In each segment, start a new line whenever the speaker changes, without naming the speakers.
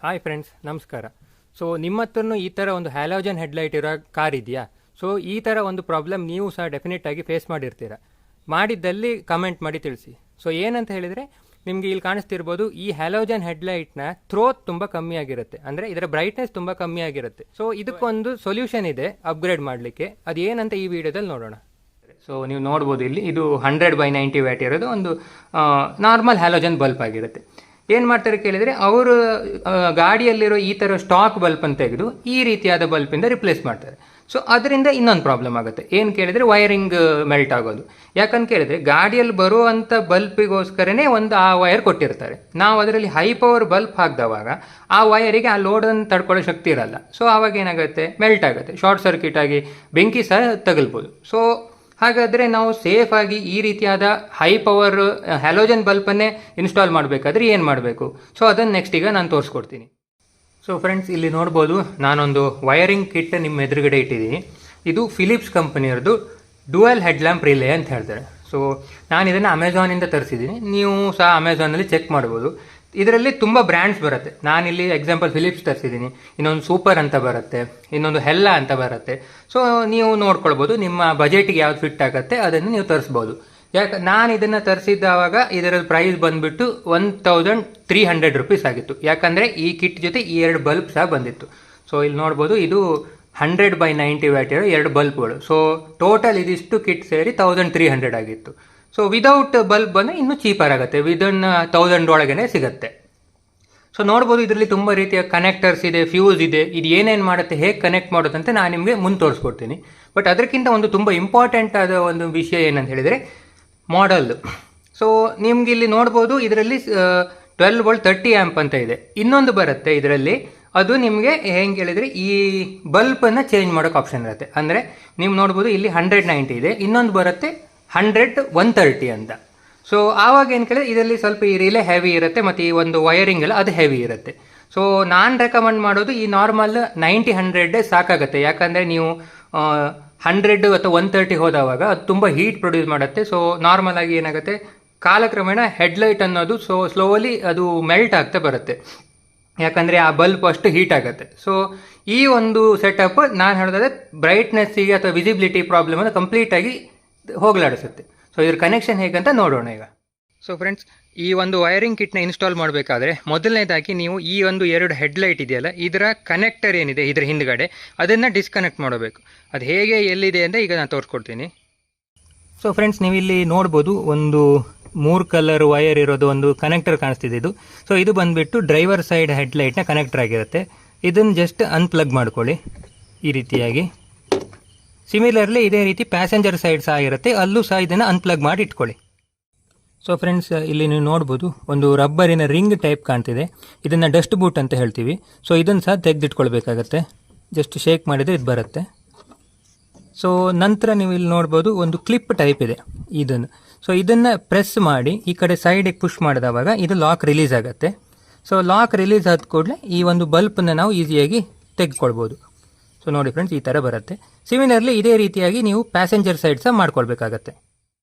Hi friends, ನಮಸ್ಕಾರ. So ನಿಮ್ಮ ಹತ್ರನೂ ಈ ಥರ ಒಂದು ಹ್ಯಾಲೋಜನ್ ಹೆಡ್ಲೈಟ್ ಇರೋ ಕಾರ್ ಇದೆಯಾ? ಸೊ ಈ ಥರ ಒಂದು ಪ್ರಾಬ್ಲಮ್ ನೀವು ಸಹ ಡೆಫಿನೆಟ್ ಆಗಿ ಫೇಸ್ ಮಾಡಿರ್ತೀರ. ಮಾಡಿದ್ದಲ್ಲಿ ಕಮೆಂಟ್ ಮಾಡಿ ತಿಳಿಸಿ. ಸೊ ಏನಂತ ಹೇಳಿದರೆ, ನಿಮಗೆ ಇಲ್ಲಿ ಕಾಣಿಸ್ತಿರ್ಬೋದು, ಈ ಹ್ಯಾಲೋಜನ್ ಹೆಡ್ಲೈಟ್ನ ಥ್ರೋತ್ ತುಂಬ ಕಮ್ಮಿ ಆಗಿರುತ್ತೆ, ಅಂದರೆ ಇದರ ಬ್ರೈಟ್ನೆಸ್ ತುಂಬ ಕಮ್ಮಿ ಆಗಿರುತ್ತೆ. ಸೊ ಇದಕ್ಕೊಂದು ಸೊಲ್ಯೂಷನ್ ಇದೆ ಅಪ್ಗ್ರೇಡ್ ಮಾಡಲಿಕ್ಕೆ. ಅದು ಏನಂತ ಈ ವಿಡಿಯೋದಲ್ಲಿ ನೋಡೋಣ. ಸೊ ನೀವು ನೋಡ್ಬೋದು, ಇಲ್ಲಿ ಇದು 100/90 ವ್ಯಾಟ್ ಇರೋದು ಒಂದು ನಾರ್ಮಲ್ ಹ್ಯಾಲೋಜನ್ ಬಲ್ಬ್ ಆಗಿರುತ್ತೆ. ಏನು ಮಾಡ್ತಾರೆ ಕೇಳಿದರೆ, ಅವರು ಗಾಡಿಯಲ್ಲಿರೋ ಈ ಥರ ಸ್ಟಾಕ್ ಬಲ್ಬನ್ನು ತೆಗೆದು ಈ ರೀತಿಯಾದ ಬಲ್ಬಿಂದ ರಿಪ್ಲೇಸ್ ಮಾಡ್ತಾರೆ. ಸೊ ಅದರಿಂದ ಇನ್ನೊಂದು ಪ್ರಾಬ್ಲಮ್ ಆಗುತ್ತೆ. ಏನು ಕೇಳಿದರೆ, ವೈರಿಂಗ್ ಮೆಲ್ಟ್ ಆಗೋದು. ಯಾಕಂತ ಕೇಳಿದರೆ, ಗಾಡಿಯಲ್ಲಿ ಬರುವಂಥ ಬಲ್ಬಿಗೋಸ್ಕರನೇ ಒಂದು ಆ ವೈರ್ ಕೊಟ್ಟಿರ್ತಾರೆ. ನಾವು ಅದರಲ್ಲಿ ಹೈ ಪವರ್ ಬಲ್ಬ್ ಹಾಕಿದವಾಗ ಆ ವೈರಿಗೆ ಆ ಲೋಡನ್ನು ತಡ್ಕೊಳ್ಳೋ ಶಕ್ತಿ ಇರಲ್ಲ. ಸೊ ಆವಾಗ ಏನಾಗುತ್ತೆ, ಮೆಲ್ಟ್ ಆಗುತ್ತೆ, ಶಾರ್ಟ್ ಸರ್ಕ್ಯೂಟ್ ಆಗಿ ಬೆಂಕಿ ಸಹ ತಗಲ್ಬೋದು. ಸೊ ಹಾಗಾದರೆ ನಾವು ಸೇಫಾಗಿ ಈ ರೀತಿಯಾದ ಹೈ ಪವರ್ ಹ್ಯಾಲೋಜನ್ ಬಲ್ಬನ್ನೇ ಇನ್ಸ್ಟಾಲ್ ಮಾಡಬೇಕಾದ್ರೆ ಏನು ಮಾಡಬೇಕು? ಸೊ ಅದನ್ನು ನೆಕ್ಸ್ಟ್ ಈಗ ನಾನು ತೋರಿಸ್ಕೊಡ್ತೀನಿ. ಸೊ ಫ್ರೆಂಡ್ಸ್, ಇಲ್ಲಿ ನೋಡ್ಬೋದು, ನಾನೊಂದು ವೈರಿಂಗ್ ಕಿಟ್ ನಿಮ್ಮ ಎದುರುಗಡೆ ಇಟ್ಟಿದ್ದೀನಿ. ಇದು ಫಿಲಿಪ್ಸ್ ಕಂಪನಿಯವ್ರದ್ದು ಡ್ಯುಯಲ್ ಹೆಡ್ ಲ್ಯಾಂಪ್ ರಿಲೇ ಅಂತ ಹೇಳ್ತಾರೆ. ಸೊ ನಾನು ಇದನ್ನು ಅಮೆಝಾನಿಂದ ತರಿಸಿದ್ದೀನಿ. ನೀವು ಸಹ ಅಮೆಝಾನಲ್ಲಿ ಚೆಕ್ ಮಾಡ್ಬೋದು. ಇದರಲ್ಲಿ ತುಂಬ ಬ್ರ್ಯಾಂಡ್ಸ್ ಬರುತ್ತೆ. ನಾನಿಲ್ಲಿ ಎಕ್ಸಾಂಪಲ್ ಫಿಲಿಪ್ಸ್ ತರಿಸಿದ್ದೀನಿ, ಇನ್ನೊಂದು ಸೂಪರ್ ಅಂತ ಬರುತ್ತೆ, ಇನ್ನೊಂದು ಹೆಲ್ಲಾ ಅಂತ ಬರುತ್ತೆ. ಸೊ ನೀವು ನೋಡ್ಕೊಳ್ಬೋದು, ನಿಮ್ಮ ಬಜೆಟ್ಗೆ ಯಾವ್ದು ಫಿಟ್ ಆಗುತ್ತೆ ಅದನ್ನು ನೀವು ತರಿಸ್ಬೋದು. ನಾನು ಇದನ್ನು ತರಿಸಿದ್ದಾವಾಗ ಇದರ ಪ್ರೈಸ್ ಬಂದುಬಿಟ್ಟು 1300 ರುಪೀಸ್ ಆಗಿತ್ತು. ಯಾಕಂದರೆ ಈ ಕಿಟ್ ಜೊತೆ ಈ 2 ಬಲ್ಬ್ ಸಹ ಬಂದಿತ್ತು. ಸೊ ಇಲ್ಲಿ ನೋಡ್ಬೋದು, ಇದು 100/90 ವ್ಯಾಟ್ ಇರೋ 2 ಬಲ್ಬ್ಗಳು. ಸೊ ಟೋಟಲ್ ಇದಿಷ್ಟು ಕಿಟ್ ಸೇರಿ 1300 ಆಗಿತ್ತು. ಸೊ ವಿದೌಟ್ ಬಲ್ಬ್ ಬಂದರೆ ಇನ್ನೂ ಚೀಪರ್ ಆಗುತ್ತೆ, ವಿದಿನ್ 1000 ಒಳಗೇ ಸಿಗುತ್ತೆ. ಸೊ ನೋಡ್ಬೋದು, ಇದರಲ್ಲಿ ತುಂಬ ರೀತಿಯ ಕನೆಕ್ಟರ್ಸ್ ಇದೆ, ಫ್ಯೂಸ್ ಇದೆ. ಇದು ಏನೇನು ಮಾಡುತ್ತೆ, ಹೇಗೆ ಕನೆಕ್ಟ್ ಮಾಡೋದಂತ ನಾನು ನಿಮಗೆ ಮುಂದೆ ತೋರಿಸ್ಕೊಡ್ತೀನಿ. ಬಟ್ ಅದಕ್ಕಿಂತ ಒಂದು ತುಂಬ ಇಂಪಾರ್ಟೆಂಟ್ ಆದ ಒಂದು ವಿಷಯ ಏನಂತ ಹೇಳಿದರೆ, ಮಾಡಲ್. ಸೊ ನಿಮ್ಗೆ ಇಲ್ಲಿ ನೋಡ್ಬೋದು, ಇದರಲ್ಲಿ 12 ವೋಲ್ಟ್ 30 ಆ್ಯಂಪ್ ಅಂತ ಇದೆ. ಇನ್ನೊಂದು ಬರುತ್ತೆ ಇದರಲ್ಲಿ, ಅದು ನಿಮಗೆ ಹೆಂಗೆ ಹೇಳಿದರೆ, ಈ ಬಲ್ಬನ್ನು ಚೇಂಜ್ ಮಾಡೋಕೆ ಆಪ್ಷನ್ ಇರುತ್ತೆ. ಅಂದರೆ ನೀವು ನೋಡ್ಬೋದು, ಇಲ್ಲಿ 190 ಇದೆ, ಇನ್ನೊಂದು ಬರುತ್ತೆ 100/130 ಅಂತ. ಸೊ ಆವಾಗ ಏನು ಕೇಳಿದ್ರೆ, ಇದರಲ್ಲಿ ಸ್ವಲ್ಪ ಈ ರಿಲೇ ಹೆವಿ ಇರುತ್ತೆ, ಮತ್ತು ಈ ಒಂದು ವೈರಿಂಗ್ ಎಲ್ಲ ಅದು ಹೆವಿ ಇರುತ್ತೆ. ಸೊ ನಾನು ರೆಕಮೆಂಡ್ ಮಾಡೋದು ಈ ನಾರ್ಮಲ್ 90-100 ಸಾಕಾಗುತ್ತೆ. ಯಾಕಂದರೆ ನೀವು 100 ಅಥವಾ 130 ಹೋದವಾಗ ಅದು ತುಂಬ ಹೀಟ್ ಪ್ರೊಡ್ಯೂಸ್ ಮಾಡುತ್ತೆ. ಸೊ ನಾರ್ಮಲ್ ಆಗಿ ಏನಾಗುತ್ತೆ, ಕಾಲಕ್ರಮೇಣ ಹೆಡ್ಲೈಟ್ ಅನ್ನೋದು ಸ್ಲೋಲಿ ಅದು ಮೆಲ್ಟ್ ಆಗ್ತಾ ಬರುತ್ತೆ. ಯಾಕಂದರೆ ಆ ಬಲ್ಬ್ ಅಷ್ಟು ಹೀಟ್ ಆಗುತ್ತೆ. ಸೊ ಈ ಒಂದು ಸೆಟಪ್ ನಾನು ಹೇಳಿದ್ರೆ ಬ್ರೈಟ್ನೆಸ್ಸಿಗೆ ಅಥವಾ ವಿಸಿಬಿಲಿಟಿ ಪ್ರಾಬ್ಲಮನ್ನು ಕಂಪ್ಲೀಟಾಗಿ ಹೋಗಲಾಡಿಸುತ್ತೆ. ಸೊ ಇದ್ರ ಕನೆಕ್ಷನ್ ಹೇಗಂತ ನೋಡೋಣ ಈಗ. ಸೊ ಫ್ರೆಂಡ್ಸ್, ಈ ಒಂದು ವೈರಿಂಗ್ ಕಿಟ್ನ ಇನ್ಸ್ಟಾಲ್ ಮಾಡಬೇಕಾದ್ರೆ ಮೊದಲನೇದಾಗಿ ನೀವು ಈ ಒಂದು 2 ಹೆಡ್ಲೈಟ್ ಇದೆಯಲ್ಲ, ಇದರ ಕನೆಕ್ಟರ್ ಏನಿದೆ ಇದರ ಹಿಂದ್ಗಡೆ, ಅದನ್ನು ಡಿಸ್ಕನೆಕ್ಟ್ ಮಾಡಬೇಕು. ಅದು ಹೇಗೆ, ಎಲ್ಲಿದೆ ಅಂತ ಈಗ ನಾನು ತೋರಿಸ್ಕೊಡ್ತೀನಿ. ಸೊ ಫ್ರೆಂಡ್ಸ್, ನೀವು ಇಲ್ಲಿ ನೋಡ್ಬೋದು, ಒಂದು 3 ಕಲರ್ ವೈರ್ ಇರೋದು ಒಂದು ಕನೆಕ್ಟರ್ ಕಾಣಿಸ್ತಿದೆ ಇದು. ಸೊ ಇದು ಬಂದುಬಿಟ್ಟು ಡ್ರೈವರ್ ಸೈಡ್ ಹೆಡ್ಲೈಟ್ನ ಕನೆಕ್ಟರ್ ಆಗಿರುತ್ತೆ. ಇದನ್ನು ಜಸ್ಟ್ ಅನ್ಪ್ಲಗ್ ಮಾಡ್ಕೊಳ್ಳಿ ಈ ರೀತಿಯಾಗಿ. ಸಿಮಿಲರ್ಲಿ ಇದೇ ರೀತಿ ಪ್ಯಾಸೆಂಜರ್ ಸೈಡ್ ಸಹ ಇರುತ್ತೆ, ಅಲ್ಲೂ ಸಹ ಇದನ್ನು ಅನ್ಪ್ಲಗ್ ಮಾಡಿ ಇಟ್ಕೊಳ್ಳಿ. ಸೊ ಫ್ರೆಂಡ್ಸ್, ಇಲ್ಲಿ ನೀವು ನೋಡ್ಬೋದು, ಒಂದು ರಬ್ಬರಿನ ರಿಂಗ್ ಟೈಪ್ ಕಾಣ್ತಿದೆ. ಇದನ್ನು ಡಸ್ಟ್ ಬೂಟ್ ಅಂತ ಹೇಳ್ತೀವಿ. ಸೊ ಇದನ್ನು ಸಹ ತೆಗೆದಿಟ್ಕೊಳ್ಬೇಕಾಗತ್ತೆ. ಜಸ್ಟ್ ಶೇಕ್ ಮಾಡಿದರೆ ಇದು ಬರುತ್ತೆ. ಸೊ ನಂತರ ನೀವು ಇಲ್ಲಿ ನೋಡ್ಬೋದು, ಒಂದು ಕ್ಲಿಪ್ ಟೈಪ್ ಇದೆ ಇದನ್ನು. ಸೊ ಇದನ್ನು ಪ್ರೆಸ್ ಮಾಡಿ ಈ ಕಡೆ ಸೈಡಿಗೆ ಪುಷ್ ಮಾಡಿದವಾಗ ಇದು ಲಾಕ್ ರಿಲೀಸ್ ಆಗುತ್ತೆ. ಸೊ ಲಾಕ್ ರಿಲೀಸ್ ಆದ ಕೂಡಲೇ ಈ ಒಂದು ಬಲ್ಬನ್ನು ನಾವು ಈಸಿಯಾಗಿ ತೆಗೆದುಕೊಳ್ಬೋದು. ಸೊ ನೋಡಿ ಫ್ರೆಂಡ್ಸ್, ಈ ಥರ ಬರುತ್ತೆ. ಸಿಮಿಲರ್ಲಿ ಇದೇ ರೀತಿಯಾಗಿ ನೀವು ಪ್ಯಾಸೆಂಜರ್ ಸೈಡ್ ಸಹ ಮಾಡ್ಕೊಳ್ಬೇಕಾಗತ್ತೆ.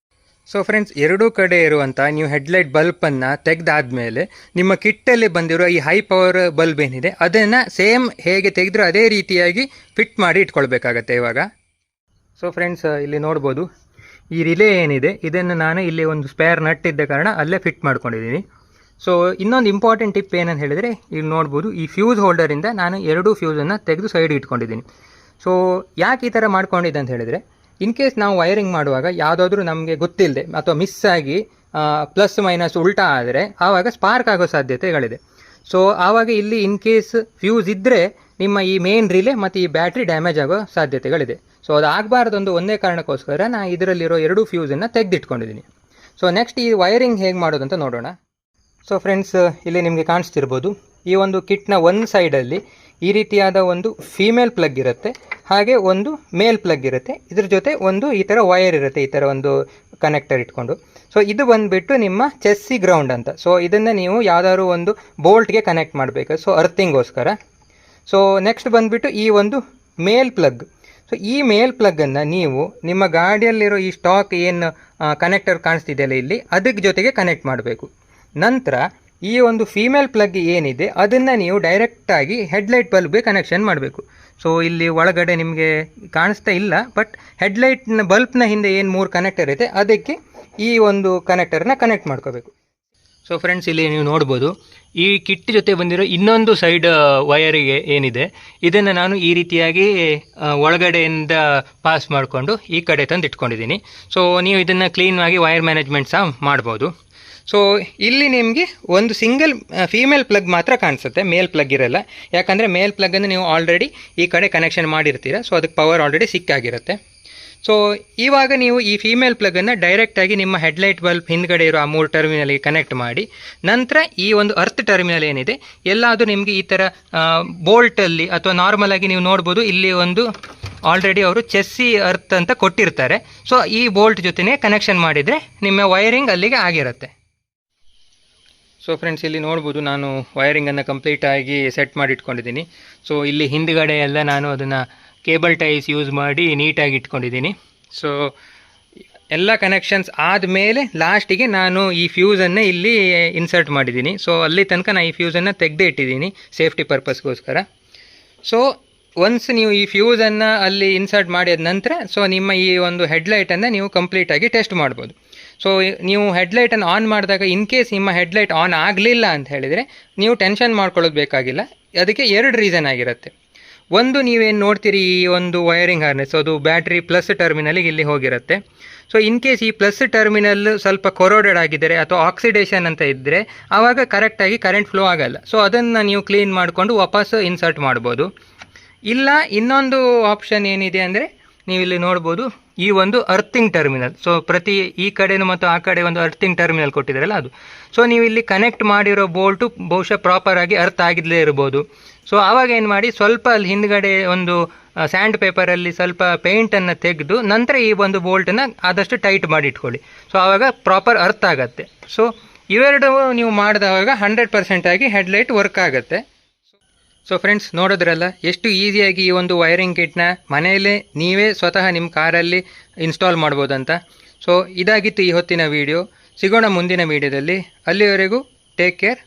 ಸೊ ಫ್ರೆಂಡ್ಸ್, ಎರಡೂ ಕಡೆ ಇರುವಂಥ ನೀವು ಹೆಡ್ಲೈಟ್ ಬಲ್ಬನ್ನು ತೆಗೆದಾದ್ಮೇಲೆ ನಿಮ್ಮ ಕಿಟ್ಟಲ್ಲಿ ಬಂದಿರೋ ಈ ಹೈ ಪವರ್ ಬಲ್ಬ್ ಏನಿದೆ ಅದನ್ನು ಸೇಮ್ ಹೇಗೆ ತೆಗೆದ್ರೂ ಅದೇ ರೀತಿಯಾಗಿ ಫಿಟ್ ಮಾಡಿ ಇಟ್ಕೊಳ್ಬೇಕಾಗತ್ತೆ ಇವಾಗ. ಸೊ ಫ್ರೆಂಡ್ಸ್, ಇಲ್ಲಿ ನೋಡ್ಬೋದು, ಈ ರಿಲೇ ಏನಿದೆ ಇದನ್ನು ನಾನು ಇಲ್ಲಿ ಒಂದು ಸ್ಪೇರ್ ನಟ್ ಇದ್ದ ಕಾರಣ ಅಲ್ಲೇ ಫಿಟ್ ಮಾಡ್ಕೊಂಡಿದ್ದೀನಿ. ಸೊ ಇನ್ನೊಂದು ಇಂಪಾರ್ಟೆಂಟ್ ಟಿಪ್ ಏನಂತ ಹೇಳಿದರೆ, ಇಲ್ಲಿ ನೋಡ್ಬೋದು, ಈ ಫ್ಯೂಸ್ ಹೋಲ್ಡರಿಂದ ನಾನು 2 ಫ್ಯೂಸನ್ನು ತೆಗೆದು ಸೈಡ್ ಇಟ್ಕೊಂಡಿದ್ದೀನಿ. ಸೊ ಯಾಕೆ ಈ ಥರ ಮಾಡ್ಕೊಂಡಿದ್ದೆ ಅಂತ ಹೇಳಿದರೆ, ಇನ್ ಕೇಸ್ ನಾವು ವೈರಿಂಗ್ ಮಾಡುವಾಗ ಯಾವುದಾದ್ರೂ ನಮಗೆ ಗೊತ್ತಿಲ್ಲದೆ ಅಥವಾ ಮಿಸ್ ಆಗಿ ಪ್ಲಸ್ ಮೈನಸ್ ಉಲ್ಟಾ ಆದರೆ ಆವಾಗ ಸ್ಪಾರ್ಕ್ ಆಗೋ ಸಾಧ್ಯತೆಗಳಿದೆ. ಸೊ ಆವಾಗ ಇಲ್ಲಿ ಇನ್ ಕೇಸ್ ಫ್ಯೂಸ್ ಇದ್ದರೆ ನಿಮ್ಮ ಈ ಮೇನ್ ರಿಲೇ ಮತ್ತು ಈ ಬ್ಯಾಟ್ರಿ ಡ್ಯಾಮೇಜ್ ಆಗೋ ಸಾಧ್ಯತೆಗಳಿದೆ. ಸೊ ಅದು ಆಗಬಾರ್ದೊಂದು ಒಂದೇ ಕಾರಣಕ್ಕೋಸ್ಕರ ನಾನು ಇದರಲ್ಲಿರೋ 2 ಫ್ಯೂಸನ್ನು ತೆಗೆದಿಟ್ಕೊಂಡಿದ್ದೀನಿ. ಸೊ ನೆಕ್ಸ್ಟ್ ಈ ವೈರಿಂಗ್ ಹೇಗೆ ಮಾಡೋದಂತ ನೋಡೋಣ. ಸೊ ಫ್ರೆಂಡ್ಸ್, ಇಲ್ಲಿ ನಿಮಗೆ ಕಾಣಿಸ್ತಿರ್ಬೋದು, ಈ ಒಂದು ಕಿಟ್ನ ಒಂದು ಸೈಡಲ್ಲಿ ಈ ರೀತಿಯಾದ ಒಂದು ಫೀಮೇಲ್ ಪ್ಲಗ್ ಇರುತ್ತೆ, ಹಾಗೆ ಒಂದು ಮೇಲ್ ಪ್ಲಗ್ ಇರುತ್ತೆ. ಇದ್ರ ಜೊತೆ ಒಂದು ಈ ಥರ ವೈರ್ ಇರುತ್ತೆ, ಈ ಥರ ಒಂದು ಕನೆಕ್ಟರ್ ಇಟ್ಕೊಂಡು. ಸೊ ಇದು ಬಂದುಬಿಟ್ಟು ನಿಮ್ಮ ಚೆಸ್ಸಿ ಗ್ರೌಂಡ್ ಅಂತ. ಸೊ ಇದನ್ನು ನೀವು ಯಾವುದಾದ್ರು ಒಂದು ಬೋಲ್ಟ್ಗೆ ಕನೆಕ್ಟ್ ಮಾಡಬೇಕು, ಸೊ ಅರ್ಥಿಂಗೋಸ್ಕರ. ಸೊ ನೆಕ್ಸ್ಟ್ ಬಂದುಬಿಟ್ಟು ಈ ಒಂದು ಮೇಲ್ ಪ್ಲಗ್. ಸೊ ಈ ಮೇಲ್ ಪ್ಲಗ್ಗನ್ನು ನೀವು ನಿಮ್ಮ ಗಾಡಿಯಲ್ಲಿರೋ ಈ ಸ್ಟಾಕ್ ಏನು ಕನೆಕ್ಟರ್ ಕಾಣಿಸ್ತಿದೆಯಲ್ಲ ಇಲ್ಲಿ, ಅದಕ್ಕೆ ಜೊತೆಗೆ ಕನೆಕ್ಟ್ ಮಾಡಬೇಕು. ನಂತರ ಈ ಒಂದು ಫೀಮೇಲ್ ಪ್ಲಗ್ ಏನಿದೆ ಅದನ್ನು ನೀವು ಡೈರೆಕ್ಟಾಗಿ ಹೆಡ್ಲೈಟ್ ಬಲ್ಬ್ಗೆ ಕನೆಕ್ಷನ್ ಮಾಡಬೇಕು. ಸೊ ಇಲ್ಲಿ ಒಳಗಡೆ ನಿಮಗೆ ಕಾಣಿಸ್ತಾ ಇಲ್ಲ, ಬಟ್ ಹೆಡ್ಲೈಟ್ನ ಬಲ್ಬ್ನ ಹಿಂದೆ ಏನು 3 ಕನೆಕ್ಟರ್ ಇದೆ ಅದಕ್ಕೆ ಈ ಒಂದು ಕನೆಕ್ಟರ್ನ ಕನೆಕ್ಟ್ ಮಾಡ್ಕೋಬೇಕು. ಸೊ ಫ್ರೆಂಡ್ಸ್, ಇಲ್ಲಿ ನೀವು ನೋಡ್ಬೋದು ಈ ಕಿಟ್ ಜೊತೆ ಬಂದಿರೋ ಇನ್ನೊಂದು ಸೈಡ್ ವಯರಿಗೆ ಏನಿದೆ ಇದನ್ನು ನಾನು ಈ ರೀತಿಯಾಗಿ ಒಳಗಡೆಯಿಂದ ಪಾಸ್ ಮಾಡಿಕೊಂಡು ಈ ಕಡೆ ತಂದು ಇಟ್ಕೊಂಡಿದ್ದೀನಿ. ಸೊ ನೀವು ಇದನ್ನು ಕ್ಲೀನಾಗಿ ವೈರ್ ಮ್ಯಾನೇಜ್ಮೆಂಟ್ ಸಹ ಮಾಡ್ಬೋದು. ಸೊ ಇಲ್ಲಿ ನಿಮಗೆ ಒಂದು ಸಿಂಗಲ್ ಫೀಮೇಲ್ ಪ್ಲಗ್ ಮಾತ್ರ ಕಾಣಿಸುತ್ತೆ, ಮೇಲ್ ಪ್ಲಗ್ ಇರಲ್ಲ. ಯಾಕಂದರೆ ಮೇಲ್ ಪ್ಲಗ್ಗನ್ನು ನೀವು ಆಲ್ರೆಡಿ ಈ ಕಡೆ ಕನೆಕ್ಷನ್ ಮಾಡಿರ್ತೀರ, ಸೊ ಅದಕ್ಕೆ ಪವರ್ ಆಲ್ರೆಡಿ ಸಿಕ್ಕಾಗಿರುತ್ತೆ. ಸೊ ಇವಾಗ ನೀವು ಈ ಫೀಮೇಲ್ ಪ್ಲಗನ್ನು ಡೈರೆಕ್ಟಾಗಿ ನಿಮ್ಮ ಹೆಡ್ಲೈಟ್ ಬಲ್ಬ್ ಹಿಂದ್ಗಡೆ ಇರೋ ಆ 3 ಟರ್ಮಿನಲ್ಗೆ ಕನೆಕ್ಟ್ ಮಾಡಿ, ನಂತರ ಈ ಒಂದು ಅರ್ತ್ ಟರ್ಮಿನಲ್ ಏನಿದೆ ಎಲ್ಲಾದರೂ ನಿಮಗೆ ಈ ಥರ ಬೋಲ್ಟಲ್ಲಿ ಅಥವಾ ನಾರ್ಮಲಾಗಿ ನೀವು ನೋಡ್ಬೋದು, ಇಲ್ಲಿ ಒಂದು ಆಲ್ರೆಡಿ ಅವರು ಚೆಸ್ಸಿ ಅರ್ತ್ ಅಂತ ಕೊಟ್ಟಿರ್ತಾರೆ. ಸೊ ಈ ಬೋಲ್ಟ್ ಜೊತೆನೇ ಕನೆಕ್ಷನ್ ಮಾಡಿದರೆ ನಿಮ್ಮ ವೈರಿಂಗ್ ಅಲ್ಲಿಗೆ ಆಗಿರುತ್ತೆ. ಸೊ ಫ್ರೆಂಡ್ಸ್, ಇಲ್ಲಿ ನೋಡ್ಬೋದು ನಾನು ವೈರಿಂಗನ್ನು ಕಂಪ್ಲೀಟಾಗಿ ಸೆಟ್ ಮಾಡಿ ಇಟ್ಕೊಂಡಿದ್ದೀನಿ. ಸೊ ಇಲ್ಲಿ ಹಿಂದ್ಗಡೆ ಎಲ್ಲ ನಾನು ಅದನ್ನು ಕೇಬಲ್ ಟೈಸ್ ಯೂಸ್ ಮಾಡಿ ನೀಟಾಗಿ ಇಟ್ಕೊಂಡಿದ್ದೀನಿ. ಸೊ ಎಲ್ಲ ಕನೆಕ್ಷನ್ಸ್ ಆದಮೇಲೆ ಲಾಸ್ಟಿಗೆ ನಾನು ಈ ಫ್ಯೂಸನ್ನೇ ಇಲ್ಲಿ ಇನ್ಸರ್ಟ್ ಮಾಡಿದ್ದೀನಿ. ಸೊ ಅಲ್ಲಿ ತನಕ ನಾನು ಈ ಫ್ಯೂಸನ್ನು ತೆಗೆದೇ ಇಟ್ಟಿದ್ದೀನಿ ಸೇಫ್ಟಿ ಪರ್ಪಸ್ಗೋಸ್ಕರ. ಸೊ ಒನ್ಸ್ ನೀವು ಈ ಫ್ಯೂಸನ್ನು ಅಲ್ಲಿ ಇನ್ಸರ್ಟ್ ಮಾಡಿದ ನಂತರ ಸೊ ನಿಮ್ಮ ಈ ಒಂದು ಹೆಡ್ಲೈಟನ್ನು ನೀವು ಕಂಪ್ಲೀಟಾಗಿ ಟೆಸ್ಟ್ ಮಾಡ್ಬೋದು. ಸೊ ನೀವು ಹೆಡ್ಲೈಟನ್ನು ಆನ್ ಮಾಡಿದಾಗ ಇನ್ ಕೇಸ್ ನಿಮ್ಮ ಹೆಡ್ಲೈಟ್ ಆನ್ ಆಗಲಿಲ್ಲ ಅಂತ ಹೇಳಿದರೆ ನೀವು ಟೆನ್ಷನ್ ಮಾಡ್ಕೊಳ್ಳೋದು ಬೇಕಾಗಿಲ್ಲ. ಅದಕ್ಕೆ 2 ರೀಸನ್ ಆಗಿರುತ್ತೆ. ಒಂದು, ನೀವೇನು ನೋಡ್ತೀರಿ ಈ ಒಂದು ವೈರಿಂಗ್ ಹಾರ್ನೆಸ್ ಅದು ಬ್ಯಾಟ್ರಿ ಪ್ಲಸ್ ಟರ್ಮಿನಲ್ಗೆ ಇಲ್ಲಿ ಹೋಗಿರುತ್ತೆ. ಸೊ ಇನ್ ಕೇಸ್ ಈ ಪ್ಲಸ್ ಟರ್ಮಿನಲ್ ಸ್ವಲ್ಪ ಕೊರೋಡೆಡ್ ಆಗಿದ್ದರೆ ಅಥವಾ ಆಕ್ಸಿಡೇಷನ್ ಅಂತ ಇದ್ದರೆ ಆವಾಗ ಕರೆಕ್ಟಾಗಿ ಕರೆಂಟ್ ಫ್ಲೋ ಆಗಲ್ಲ. ಸೊ ಅದನ್ನು ನೀವು ಕ್ಲೀನ್ ಮಾಡಿಕೊಂಡು ವಾಪಸ್ ಇನ್ಸರ್ಟ್ ಮಾಡ್ಬೋದು. ಇಲ್ಲ, ಇನ್ನೊಂದು ಆಪ್ಷನ್ ಏನಿದೆ ಅಂದರೆ ನೀವಿಲ್ಲಿ ನೋಡ್ಬೋದು ಈ ಒಂದು ಅರ್ಥಿಂಗ್ ಟರ್ಮಿನಲ್. ಸೊ ಪ್ರತಿ ಈ ಕಡೆನೂ ಮತ್ತು ಆ ಕಡೆ ಒಂದು ಅರ್ಥಿಂಗ್ ಟರ್ಮಿನಲ್ ಕೊಟ್ಟಿದ್ದಾರಲ್ಲ ಅದು. ಸೊ ನೀವು ಇಲ್ಲಿ ಕನೆಕ್ಟ್ ಮಾಡಿರೋ ಬೋಲ್ಟು ಬಹುಶಃ ಪ್ರಾಪರಾಗಿ ಅರ್ಥ ಆಗಿದ್ಲೇ ಇರ್ಬೋದು. ಸೊ ಆವಾಗ ಏನು ಮಾಡಿ, ಸ್ವಲ್ಪ ಅಲ್ಲಿ ಹಿಂದ್ಗಡೆ ಒಂದು ಸ್ಯಾಂಡ್ ಪೇಪರಲ್ಲಿ ಸ್ವಲ್ಪ ಪೇಂಟನ್ನು ತೆಗೆದು ನಂತರ ಈ ಒಂದು ಬೋಲ್ಟನ್ನು ಆದಷ್ಟು ಟೈಟ್ ಮಾಡಿ ಇಟ್ಕೊಳ್ಳಿ. ಸೊ ಆವಾಗ ಪ್ರಾಪರ್ ಅರ್ಥ ಆಗುತ್ತೆ. ಸೊ ಇವೆರಡು ನೀವು ಮಾಡಿದವಾಗ 100% ಆಗಿ ಹೆಡ್ಲೈಟ್ ವರ್ಕ್ ಆಗುತ್ತೆ. ಸೊ ಫ್ರೆಂಡ್ಸ್, ನೋಡೋದ್ರಲ್ಲ ಎಷ್ಟು ಈಸಿಯಾಗಿ ಈ ಒಂದು ವೈರಿಂಗ್ ಕಿಟ್ನ ಮನೆಯಲ್ಲೇ ನೀವೇ ಸ್ವತಃ ನಿಮ್ಮ ಕಾರಲ್ಲಿ ಇನ್ಸ್ಟಾಲ್ ಮಾಡ್ಬೋದಂತ. ಸೊ ಇದಾಗಿತ್ತು ಈ ಹೊತ್ತಿನ ವಿಡಿಯೋ. ಸಿಗೋಣ ಮುಂದಿನ ವಿಡಿಯೋದಲ್ಲಿ. ಅಲ್ಲಿವರೆಗೂ ಟೇಕ್ ಕೇರ್.